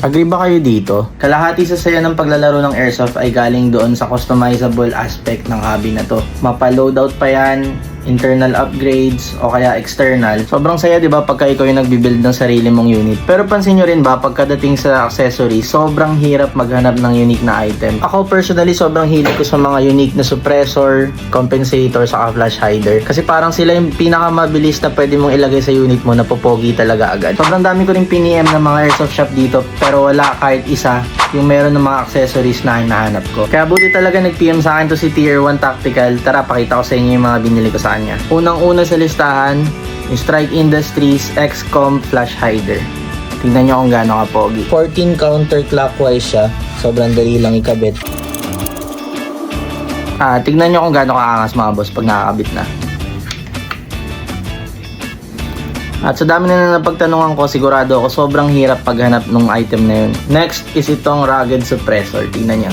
Agree ba kayo dito? Kalahati sa saya ng paglalaro ng airsoft ay galing doon sa customizable aspect ng hobby na to. Mapa-loadout pa yan, internal upgrades o kaya external. Sobrang saya 'di ba pagka ikaw yung nagbi-build ng sarili mong unit. Pero pansin nyo rin ba pagkadating sa accessories, sobrang hirap maghanap ng unique na item. Ako personally sobrang hilig ko sa mga unique na suppressor, compensator saka flash hider. Kasi parang sila yung pinakamabilis na pwede mong ilagay sa unit mo na popogi talaga agad. Sobrang dami ko ring piniem ng mga airsoft shop dito pero wala kahit isa yung meron ng mga accessories na hinahanap ko. Kaya buti talaga nag-PM sa akin to si Tier 1 Tactical. Tara, pakita ko sa inyo yung mga binili ko sa kanya. Unang-una sa listahan, yung Strike Industries XCOM Flash Hider. Tingnan nyo kung gaano kapogi. 14 counterclockwise siya. Sobrang dali lang ikabit. Tingnan nyo kung gaano kaangas mga boss pag nakakabit na. At sa dami na napagtanungan ko, sigurado ako sobrang hirap paghanap ng item na yun. Next is itong rugged suppressor. Tingnan nyo.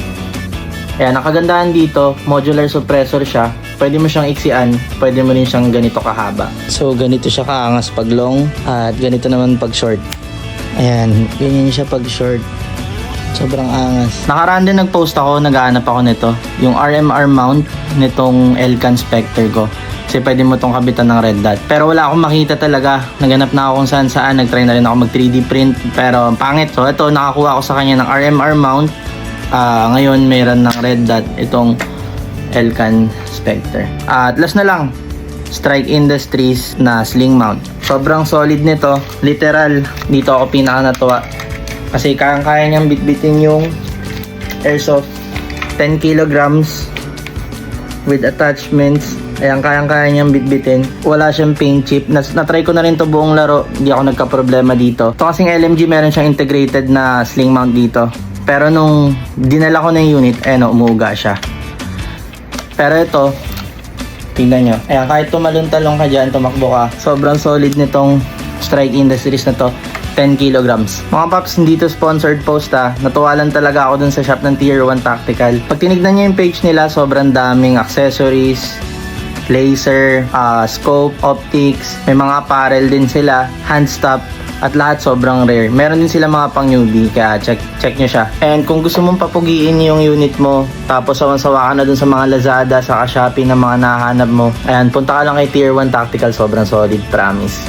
Ayan, nakagandahan dito, modular suppressor siya. Pwede mo siyang iksian, pwede mo rin siyang ganito kahaba. So, ganito siya kaangas pag long, at ganito naman pag short. Ayan, ganyan siya pag short. Sobrang angas. Nakaraan din nag-post ako, naghahanap ako nito. Yung RMR mount nitong Elcan Spectre ko. Kasi pwede mo itong kabitan ng red dot. Pero wala akong makita talaga. Naganap na ako kung saan saan. Nag-try na rin ako mag 3D print. Pero pangit. So ito, nakakuha ako sa kanya ng RMR mount. Ngayon mayroon ng red dot itong Elcan Spectre. At last na lang, Strike Industries na sling mount. Sobrang solid nito. Literal, dito ako pinaka natuwa. Kasi kaya niyang bitbitin yung airsoft 10 kilograms with attachments. Ayan, kaya niyang bitbitin. Wala siyang paint chip. Na-try ko na rin to buong laro. Hindi ako nagka-problema dito. Ito kasing LMG, meron siyang integrated na sling mount dito. Pero nung dinala ko na yung unit, umuuga siya. Pero ito, tingnan nyo. Ayan, kahit tumalon-talong ka dyan, tumakbo ka. Sobrang solid nitong Strike Industries na to. 10 kilograms. Mga paps, hindi to sponsored post Natuwa lang talaga ako dun sa shop ng Tier 1 Tactical. Pag tinignan nyo yung page nila, sobrang daming accessories, laser, scope, optics, may mga apparel din sila, hand stop, at lahat sobrang rare. Meron din sila mga pang newbie, kaya check nyo siya. And kung gusto mong papugiin yung unit mo, tapos sawan-sawa ka na dun sa mga Lazada, sa Shopee na mga nahanap mo, ayan, punta ka lang kay Tier 1 Tactical, sobrang solid, promise.